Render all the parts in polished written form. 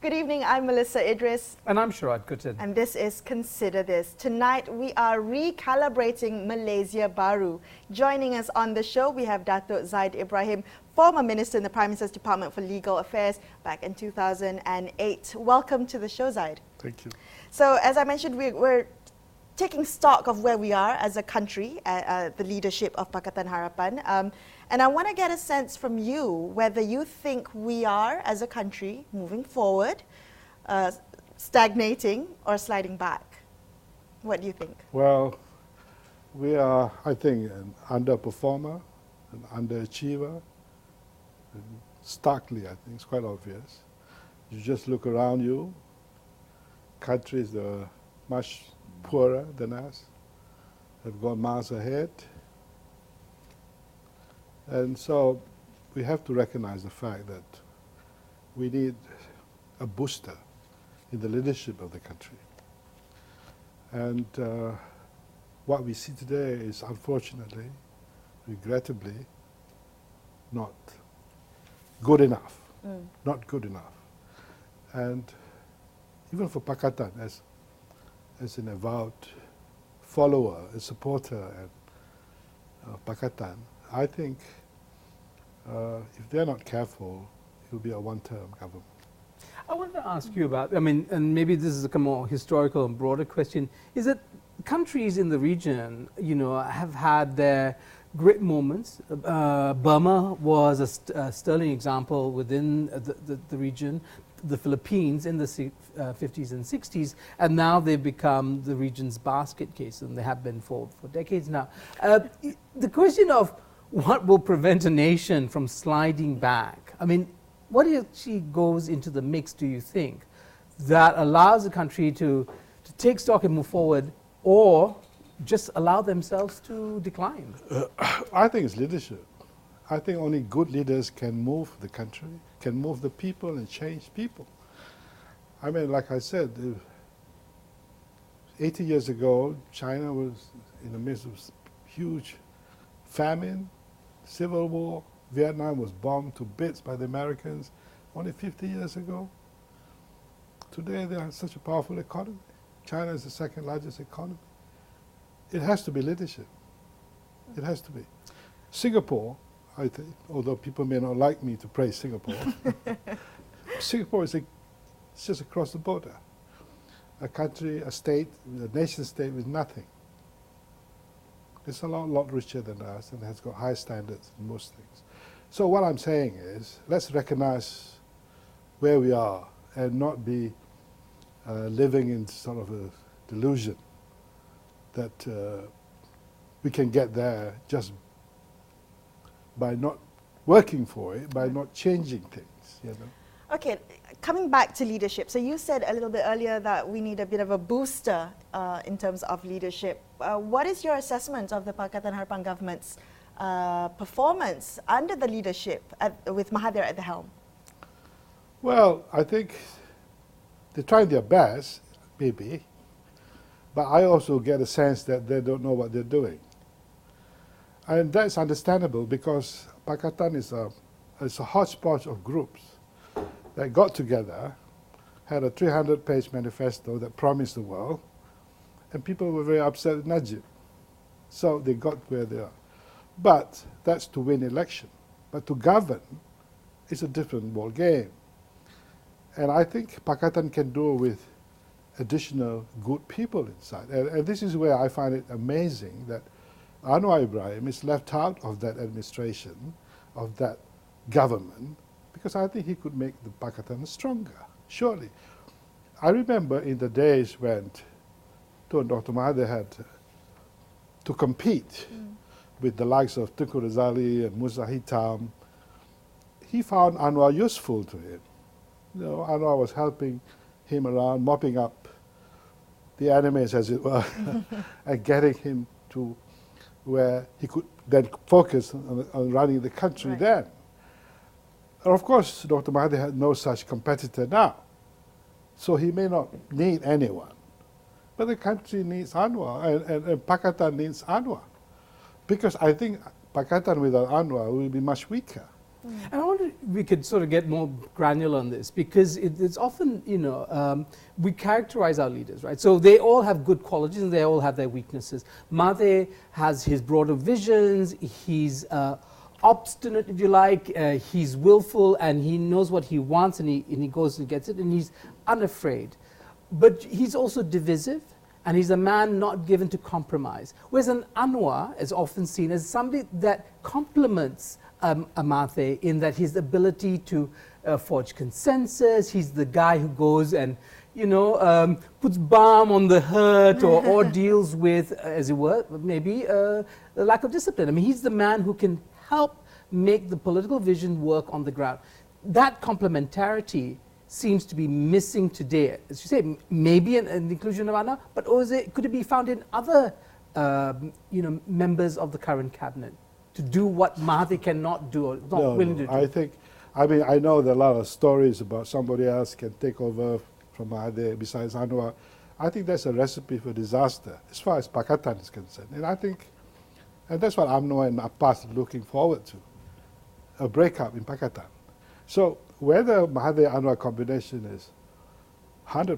Good evening, I'm Melisa Idris. And I'm Sharaad Kuttan. And this is Consider This. Tonight we are recalibrating Malaysia Baru. Joining us on the show, we have Datuk Zaid Ibrahim, former Minister in the Prime Minister's Department for Legal Affairs back in 2008. Welcome to the show, Zaid. Thank you. So, as I mentioned, we're taking stock of where we are as a country, the leadership of Pakatan Harapan. And I want to get a sense from you whether you think we are, as a country, moving forward, stagnating or sliding back. What do you think? Well, we are, I think, an underperformer, an underachiever. And starkly, I think, it's quite obvious. You just look around you, countries that are much poorer than us have gone miles ahead. And so we have to recognize the fact that we need a booster in the leadership of the country. And what we see today is, unfortunately, regrettably, not good enough. Not good enough. And even for Pakatan, as an avowed follower, a supporter of Pakatan, I think if they're not careful, it will be a one-term government. I want to ask you about, and maybe this is a more historical and broader question, is that countries in the region, have had their great moments. Burma was a sterling example within the region, the Philippines in the 50s and 60s, and now they've become the region's basket case, and they have been for decades now. The question of what will prevent a nation from sliding back? What actually goes into the mix, do you think, that allows a country to take stock and move forward, or just allow themselves to decline? I think it's leadership. I think only good leaders can move the country, can move the people and change people. Like I said, 80 years ago, China was in the midst of huge famine, civil war. Vietnam was bombed to bits by the Americans only 50 years ago. Today they have such a powerful economy. China is the second largest economy. It has to be leadership. It has to be. Singapore, I think, although people may not like me to praise Singapore, Singapore is just across the border. A country, a state, a nation state with nothing. It's a lot richer than us and has got high standards in most things. So what I'm saying is, let's recognize where we are and not be living in sort of a delusion that we can get there just by not working for it, by not changing things. Okay, coming back to leadership. So you said a little bit earlier that we need a bit of a booster in terms of leadership. What is your assessment of the Pakatan Harapan government's performance under the leadership with Mahathir at the helm? Well, I think they're trying their best, maybe, but I also get a sense that they don't know what they're doing. And that's understandable because Pakatan is a hodgepodge of groups that got together, had a 300-page manifesto that promised the world, and people were very upset with Najib. So they got where they are. But that's to win election. But to govern is a different ball game. And I think Pakatan can do with additional good people inside. And this is where I find it amazing that Anwar Ibrahim is left out of that administration, of that government, because I think he could make the Pakatan stronger, surely. I remember in the days when Dr. Mahathir had to compete with the likes of Tunku Razali and Musa Hitam, he found Anwar useful to him. Anwar was helping him around, mopping up the enemies, as it were, and getting him to where he could then focus on running the country then. And of course, Dr. Mahathir had no such competitor now. So he may not need anyone. But the country needs Anwar, and Pakatan needs Anwar. Because I think Pakatan without Anwar will be much weaker. And I wonder if we could sort of get more granular on this, because it's often, we characterize our leaders, right? So they all have good qualities and they all have their weaknesses. Mahathir has his broader visions, he's obstinate, if you like, he's willful, and he knows what he wants, and he goes and gets it, and he's unafraid. But he's also divisive, and he's a man not given to compromise. Whereas an Anwar is often seen as somebody that complements Mahathir in that his ability to forge consensus. He's the guy who goes and puts balm on the hurt or deals with, as it were, maybe the lack of discipline. I mean, he's the man who can help make the political vision work on the ground. That complementarity seems to be missing today. As you say, maybe an inclusion of Anwar, but could it be found in other members of the current cabinet to do what Mahathir cannot do or not willing to do? I know there are a lot of stories about somebody else can take over from Mahathir besides Anwar. I think that's a recipe for disaster as far as Pakatan is concerned. And that's what Anwar and Abbas are looking forward to, a breakup in Pakatan. So whether Mahathir-Anwar combination is 100%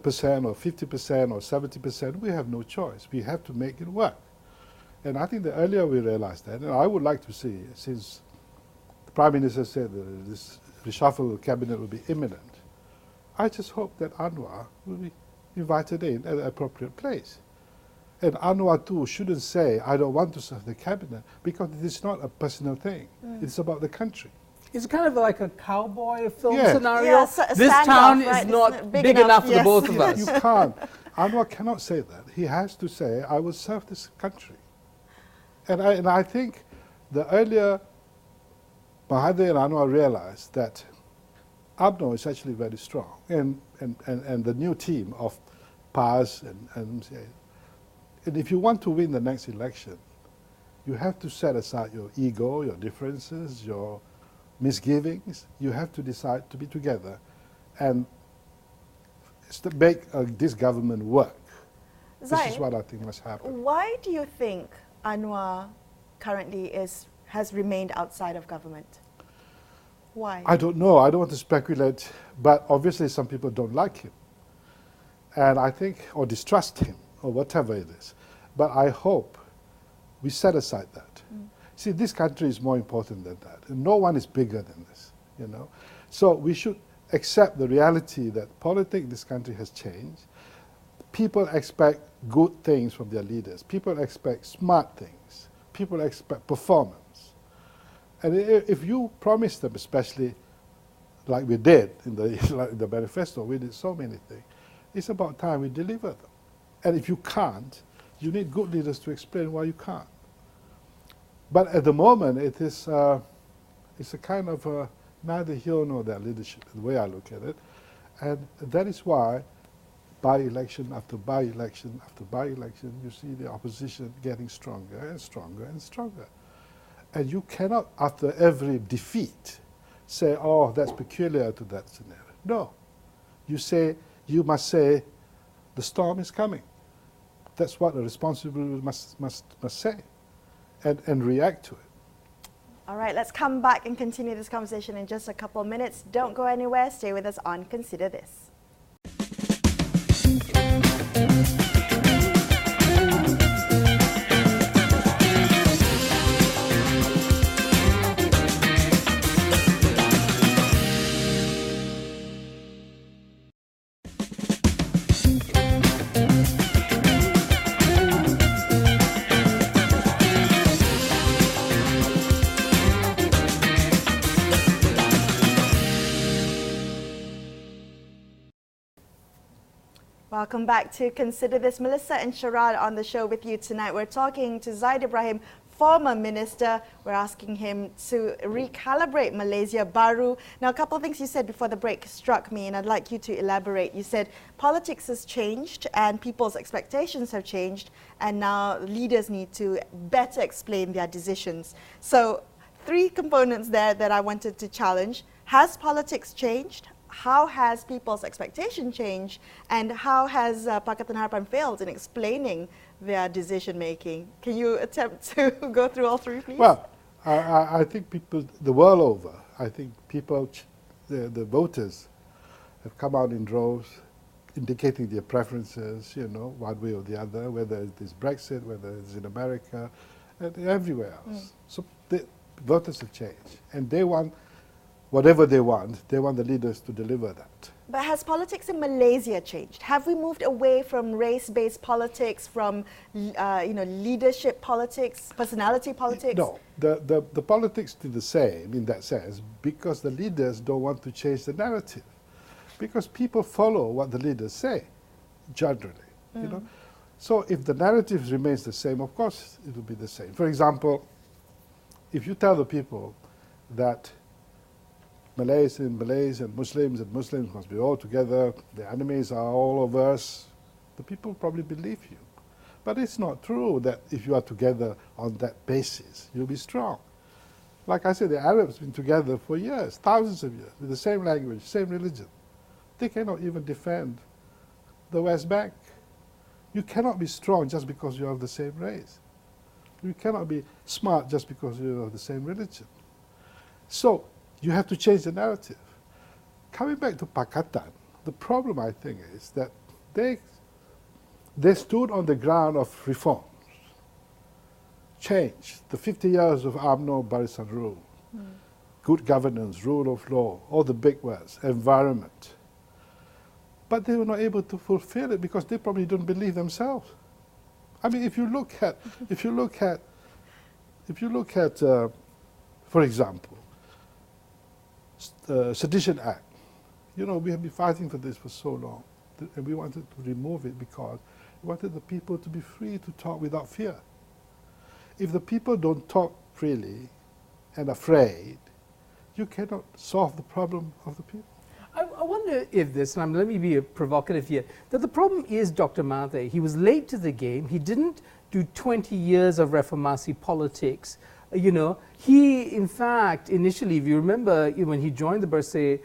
or 50% or 70%, we have no choice. We have to make it work. And I think the earlier we realize that, and I would like to see, since the Prime Minister said that this reshuffle of cabinet will be imminent, I just hope that Anwar will be invited in at the appropriate place. And Anwar too shouldn't say, I don't want to serve the cabinet, because it is not a personal thing. It's about the country. It's kind of like a cowboy film Yeah. scenario. Yeah, so a this standoff, town right? is not It's big enough for the yes. both of us. You can't. Anwar cannot say that. He has to say, I will serve this country. And I think the earlier Mahathir and Anwar realized that UMNO is actually very strong. And the new team of PAS and if you want to win the next election, you have to set aside your ego, your differences, your misgivings. You have to decide to be together and make this government work. This is what I think must happen. Why do you think Anwar currently has remained outside of government? Why? I don't know. I don't want to speculate, but obviously some people don't like him. And I think, or distrust him, or whatever it is. But I hope we set aside that. See, this country is more important than that. And no one is bigger than this, So we should accept the reality that politics in this country has changed. People expect good things from their leaders. People expect smart things. People expect performance. And if you promise them, especially like we did in the manifesto, we did so many things, it's about time we deliver them. And if you can't, you need good leaders to explain why you can't. But at the moment, it's a kind of neither here nor there leadership, the way I look at it. And that is why by-election after by-election after by-election, you see the opposition getting stronger and stronger and stronger. And you cannot, after every defeat, say, oh, that's peculiar to that scenario. No. You must say, the storm is coming. That's what a responsible must say, and react to it. All right, let's come back and continue this conversation in just a couple of minutes. Don't go anywhere. Stay with us on Consider This. Welcome back to Consider This. Melisa and Sharaad on the show with you tonight. We're talking to Zaid Ibrahim, former minister. We're asking him to recalibrate Malaysia Baru. Now, a couple of things you said before the break struck me, and I'd like you to elaborate. You said politics has changed and people's expectations have changed, and now leaders need to better explain their decisions. So, three components there that I wanted to challenge. Has politics changed? How has people's expectation changed, and how has Pakatan Harapan failed in explaining their decision making? Can you attempt to go through all three, please? Well, I think people the world over I think people, the voters, have come out in droves, indicating their preferences, you know, one way or the other, whether it is Brexit, whether it's in America, and everywhere else. So the voters have changed, and they want whatever they want the leaders to deliver that. But has politics in Malaysia changed? Have we moved away from race-based politics, from leadership politics, personality politics? No, the politics do the same in that sense, because the leaders don't want to change the narrative, because people follow what the leaders say, generally. You know, so if the narrative remains the same, of course it will be the same. For example, if you tell the people that Malays and Muslims must be all together, the enemies are all of us, the people probably believe you. But it's not true that if you are together on that basis, you'll be strong. Like I said, the Arabs have been together for years, thousands of years, with the same language, same religion. They cannot even defend the West Bank. You cannot be strong just because you're of the same race. You cannot be smart just because you're of the same religion. So you have to change the narrative. Coming back to Pakatan, the problem, I think, is that they stood on the ground of reforms, change, the 50 years of UMNO Barisan rule, good governance, rule of law, all the big words, environment. But they were not able to fulfill it because they probably don't believe themselves. I mean, if you look at, for example, Sedition Act. You know, we have been fighting for this for so long, and we wanted to remove it because we wanted the people to be free to talk without fear. If the people don't talk freely and afraid, you cannot solve the problem of the people. I wonder if this, and let me be provocative here, that the problem is Dr. Mahathir. He was late to the game. He didn't do 20 years of reformasi politics. You know, he, in fact, initially, if you remember, when he joined the Bersih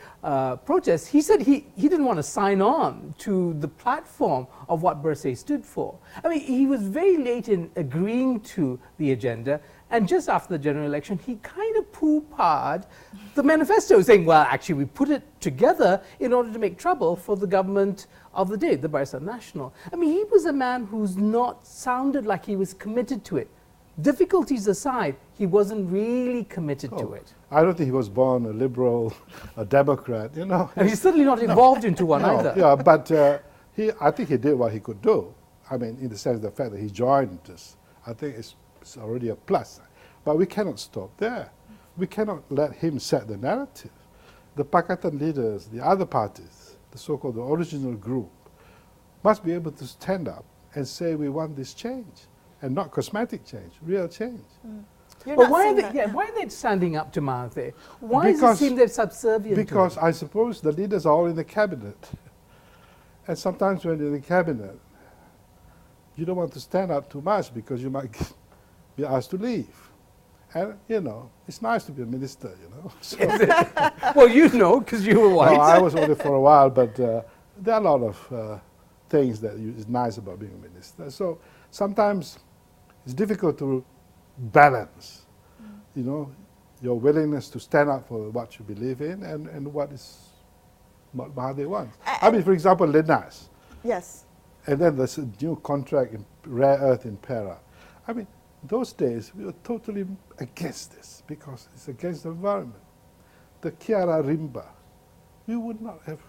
protest, he said he didn't want to sign on to the platform of what Bersih stood for. I mean, he was very late in agreeing to the agenda, and just after the general election, he kind of poo-pahhed the manifesto, saying, well, actually, we put it together in order to make trouble for the government of the day, the Barisan Nasional. I mean, he was a man who's not sounded like he was committed to it. Difficulties aside, he wasn't really committed to it. I don't think he was born a liberal, a Democrat, you know. And he's certainly not involved into one either. Yeah, but I think he did what he could do. I mean, in the sense of the fact that he joined us, I think it's already a plus. But we cannot stop there. We cannot let him set the narrative. The Pakatan leaders, the other parties, the so-called the original group, must be able to stand up and say we want this change. And not cosmetic change, real change. But why are they standing up to Mahathir? Why does it seem they're subservient because to him? I suppose the leaders are all in the cabinet. And sometimes when you're in the cabinet, you don't want to stand up too much because you might be asked to leave. And, you know, it's nice to be a minister, you know. So well, you know, because you were white. No, I was only for a while, but there are a lot of things that is nice about being a minister. So sometimes it's difficult to balance, you know, your willingness to stand up for what you believe in and what Mahathir wants. I mean, for example, Linnas. Yes. And then there's a new contract in rare earth in Perak. I mean, those days we were totally against this because it's against the environment. The Kiara Rimba, we would not have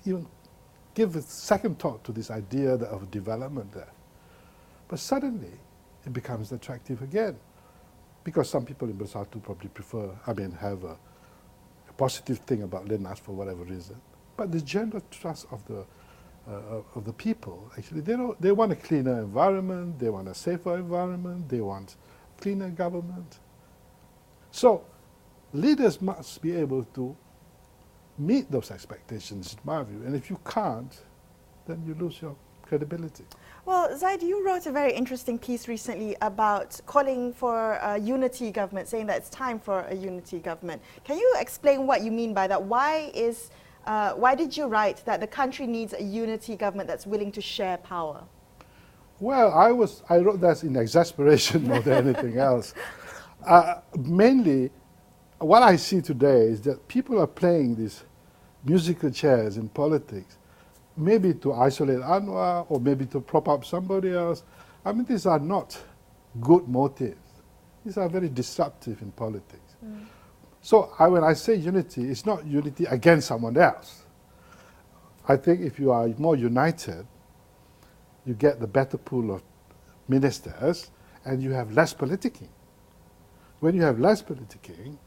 even given a second thought to this idea of development there. But suddenly, it becomes attractive again. Because some people in Bersatu probably prefer, have a positive thing about Linnas for whatever reason. But the general trust of the people, actually, they want a cleaner environment, they want a safer environment, they want cleaner government. So, leaders must be able to meet those expectations, in my view. And if you can't, then you lose your credibility. Well, Zaid, you wrote a very interesting piece recently about calling for a unity government, saying that it's time for a unity government. Can you explain what you mean by that? Why did you write that the country needs a unity government that's willing to share power? Well, I wrote that in exasperation more than anything else. Mainly, what I see today is that people are playing these musical chairs in politics, maybe to isolate Anwar or maybe to prop up somebody else. I mean, these are not good motives. These are very disruptive in politics. So when I say unity, it's not unity against someone else. I think if you are more united, you get the better pool of ministers and you have less politicking. When you have less politicking,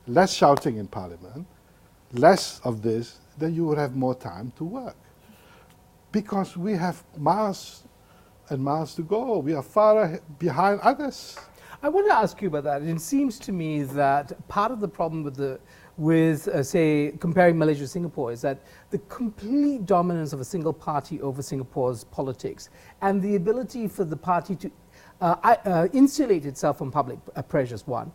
less shouting in parliament, less of this, then you will have more time to work. Because we have miles and miles to go. We are far behind others. I want to ask you about that. It seems to me that part of the problem with say, comparing Malaysia to Singapore is that the complete dominance of a single party over Singapore's politics and the ability for the party to insulate itself from public pressures, one,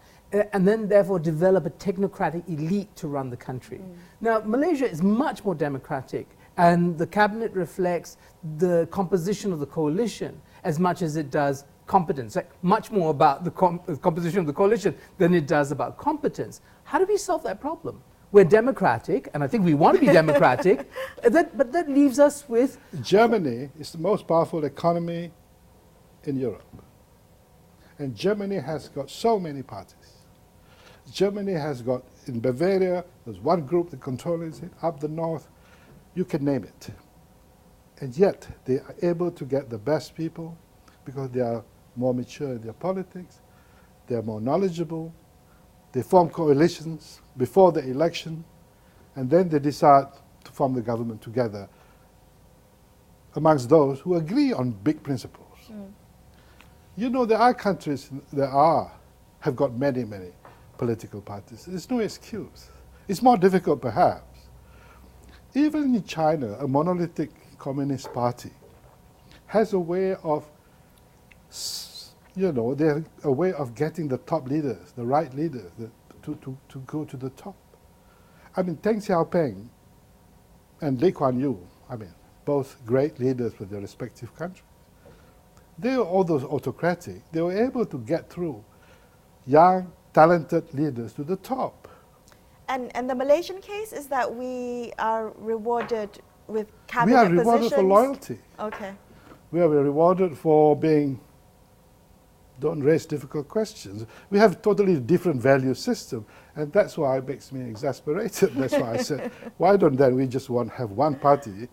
and then therefore develop a technocratic elite to run the country. Now, Malaysia is much more democratic, and the cabinet reflects the composition of the coalition as much as it does competence, like much more about the composition of the coalition than it does about competence. How do we solve that problem? We're democratic, and I think we want to be democratic, but that leaves us with... Germany is the most powerful economy in Europe. And Germany has got so many parties. Germany has got, in Bavaria, there's one group that controls it, up the north, you can name it. And yet, they are able to get the best people because they are more mature in their politics, they are more knowledgeable, they form coalitions before the election, and then they decide to form the government together amongst those who agree on big principles. You know, there are countries that have got many, many political parties. There's no excuse. It's more difficult, perhaps. Even in China, a monolithic communist party has a way of, you know, they're a way of getting the top leaders, the right leaders, to go to the top. I mean, Deng Xiaoping and Lee Kuan Yew, I mean, both great leaders for their respective countries. They were all those autocratic. They were able to get through young, talented leaders to the top. And the Malaysian case is that we are rewarded with cabinet We are positions? rewarded for loyalty. Okay. We are rewarded for being, don't raise difficult questions. We have a totally different value system, and that's why it makes me exasperated. That's why I said, why don't then we just have one party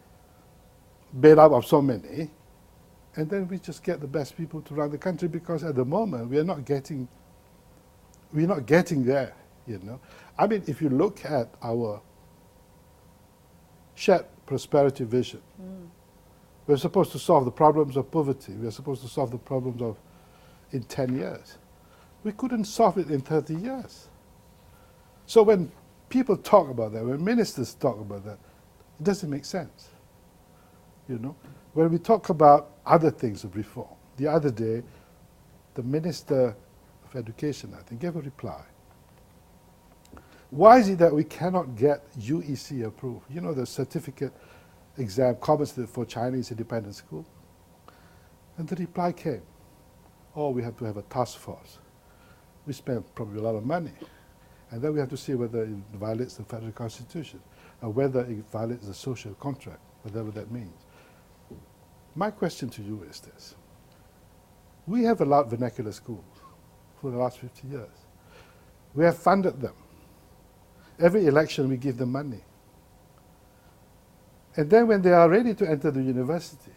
made up of so many, and then we just get the best people to run the country, because at the moment we're not getting there, you know. I mean, if you look at our shared prosperity vision, we're supposed to solve the problems of poverty. We're supposed to solve the problems of in 10 years. We couldn't solve it in 30 years. So when people talk about that, when ministers talk about that, it doesn't make sense, you know. When we talk about other things of reform, the other day, the Minister of Education, I think, gave a reply. Why is it that we cannot get UEC approved? You know, the certificate exam, common for Chinese independent school? And the reply came, oh, we have to have a task force. We spent probably a lot of money. And then we have to see whether it violates the federal constitution, or whether it violates the social contract, whatever that means. My question to you is this. We have allowed vernacular schools for the last 50 years. We have funded them. Every election we give them money. And then when they are ready to enter the university,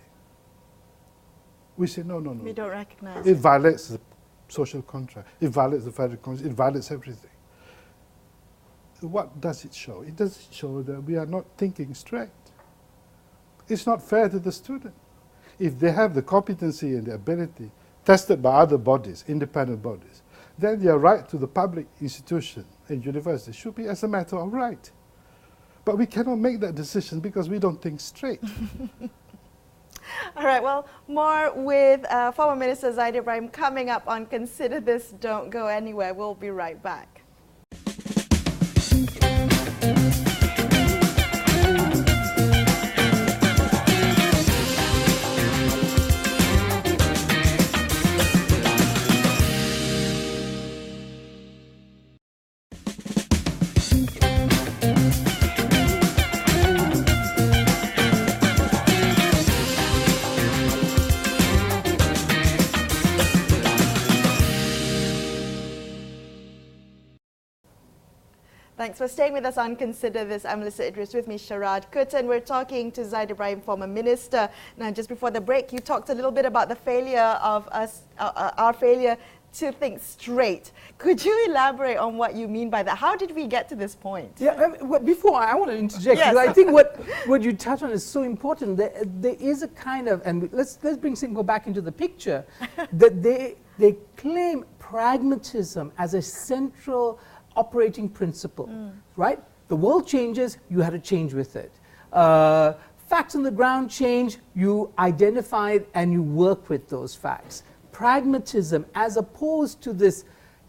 we say, no, no, no. We don't recognize it. It violates the social contract. It violates the federal constitution. It violates everything. What does it show? It does show that we are not thinking straight. It's not fair to the student. If they have the competency and the ability tested by other bodies, independent bodies, then their right to the public institution and university should be as a matter of right. But we cannot make that decision because we don't think straight. All right, well, more with former Minister Zaid Ibrahim coming up on Consider This, Don't Go Anywhere. We'll be right back. Thanks for staying with us on Consider This. I'm Melisa Idris, with me Sharaad Kuttan. We're talking to Zaid Ibrahim, former minister. Now, just before the break, you talked a little bit about the failure of us, our failure to think straight. Could you elaborate on what you mean by that? How did we get to this point? Yeah, well, before I want to interject, Yes. because I think what you touch on is so important. There is a kind of, and let's bring Singapore back into the picture, that they claim pragmatism as a central operating principle, right? The world changes, you have to change with it. Facts on the ground change, you identify it and you work with those facts. Pragmatism, as opposed to this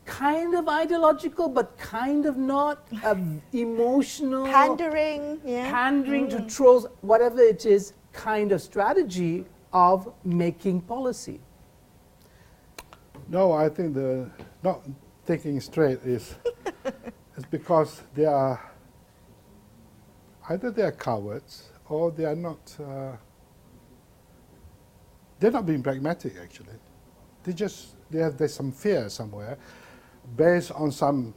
kind of ideological but kind of not emotional, Pandering, to trolls, whatever it is, kind of strategy of making policy. No, I think the not thinking straight is because they are either they are cowards or they are not. They're not being pragmatic. Actually, there's some fear somewhere, based on some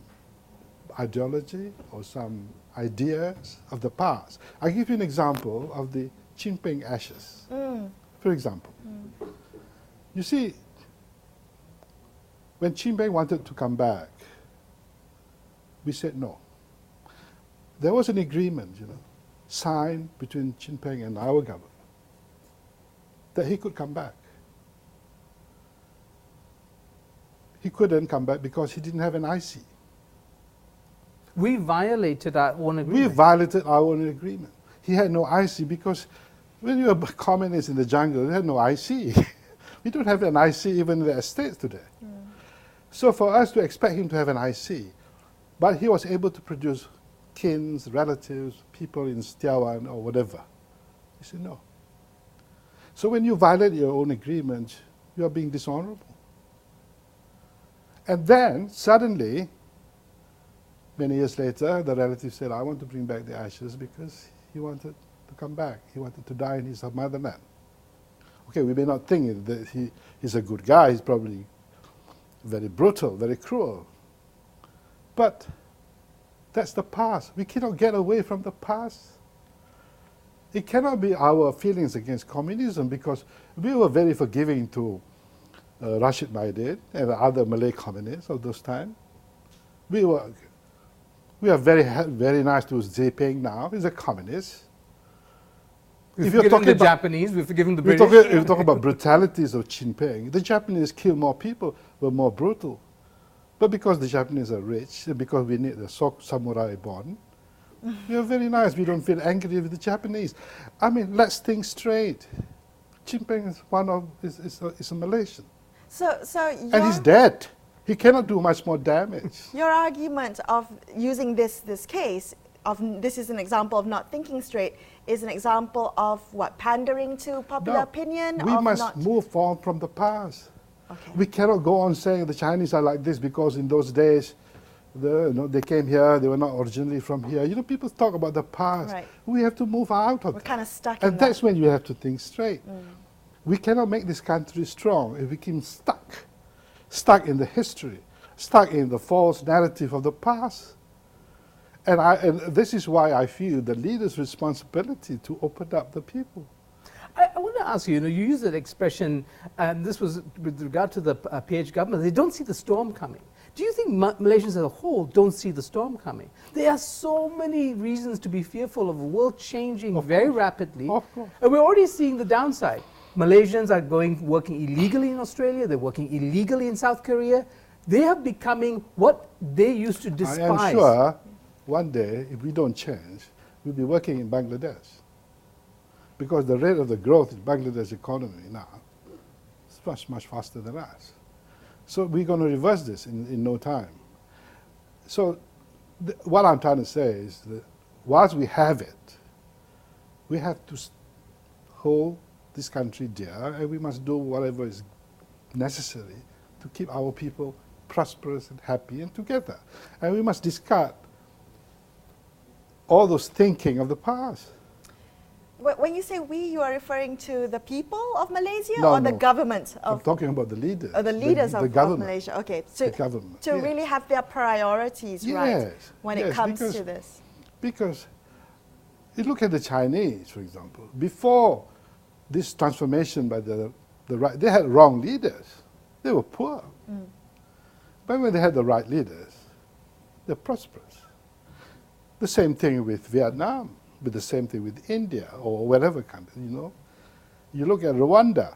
ideology or some ideas of the past. I'll give you an example of the Chin Peng ashes. For example, you see, when Chin Peng wanted to come back, we said no. There was an agreement, signed between Chin Peng and our government that he could come back. He couldn't come back because he didn't have an IC. We violated our own agreement. We violated our own agreement. He had no IC because when you're a communist in the jungle, you had no IC. We don't have an IC even in the estates today. So for us to expect him to have an IC, but he was able to produce kins, relatives, people in Setiawan or whatever. He said no. So when you violate your own agreement, you are being dishonorable. And then suddenly, many years later, the relative said, I want to bring back the ashes because he wanted to come back. He wanted to die in his motherland. Okay, we may not think that he's a good guy. He's probably very brutal, very cruel. But that's the past. We cannot get away from the past. It cannot be our feelings against communism because we were very forgiving to Rashid Maidin and the other Malay communists of those times. We are very nice to Zepeng now. He's a communist. We've forgiven the Japanese, we've forgiven the British. If you talk about brutalities of Chin Peng, the Japanese killed more people, were more brutal. But because the Japanese are rich, and because we need the samurai bond, we are very nice. We don't feel angry with the Japanese. I mean, let's think straight. Chin Peng is a Malaysian. And he's dead. He cannot do much more damage. Your argument of using this case, this is an example of not thinking straight, is an example of what, pandering to popular opinion? We must move on from the past. Okay. We cannot go on saying the Chinese are like this because in those days they came here, they were not originally from here. People talk about the past. Right. We have to move out of We're it. kind of stuck in And that's when you have to think straight. We cannot make this country strong if we keep stuck in the history, stuck in the false narrative of the past. And this is why I feel the leader's responsibility to open up the people. I want to ask you, you use that expression, and this was with regard to the PH government, they don't see the storm coming. Do you think Malaysians as a whole don't see the storm coming? There are so many reasons to be fearful of the world changing very rapidly. Of course. And we're already seeing the downside. Malaysians are working illegally in Australia, they're working illegally in South Korea. They are becoming what they used to despise. I am sure one day, if we don't change, we'll be working in Bangladesh. Because the rate of the growth in Bangladesh economy now is much, much faster than us. So we're going to reverse this in no time. So what I'm trying to say is that whilst we have it, we have to hold this country dear, and we must do whatever is necessary to keep our people prosperous and happy and together. And we must discard all those thinking of the past. When you say we, you are referring to the people of Malaysia No, or the no. government I'm of talking about the leaders. the leaders the of government. Malaysia? Okay, The government. to yes. really have their priorities right Yes, when it yes, comes because- to this. Because you look at the Chinese, for example, before this transformation by the right, they had wrong leaders. They were poor. But when they had the right leaders, they're prosperous. The same thing with Vietnam, but the same thing with India or whatever country, you know. You look at Rwanda.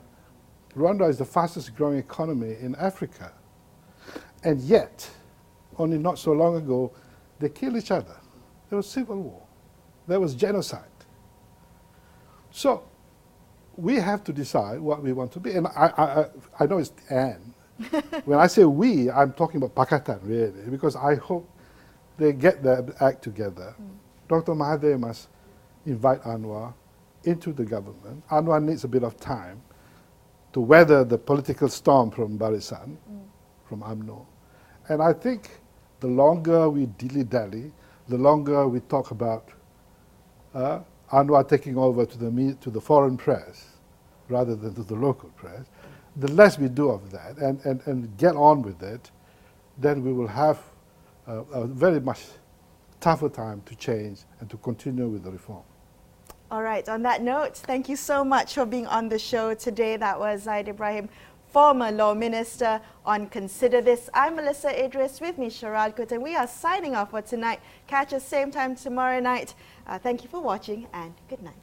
Rwanda is the fastest growing economy in Africa. And yet, only not so long ago, they killed each other. There was civil war. There was genocide. So we have to decide what we want to be. And I know it's Anne. When I say we, I'm talking about Pakatan, really, because I hope they get their act together. Dr. Mahathir must invite Anwar into the government. Anwar needs a bit of time to weather the political storm from Barisan, from UMNO. And I think the longer we dilly-dally, the longer we talk about Anwar taking over to the foreign press rather than to the local press, the less we do of that and get on with it, then we will have a very much tougher time to change and to continue with the reform. All right, on that note, thank you so much for being on the show today. That was Zaid Ibrahim, former Law Minister, on Consider This. I'm Melisa Idris, with me Sharaad, Kuttan. We are signing off for tonight. Catch us same time tomorrow night. Thank you for watching and good night.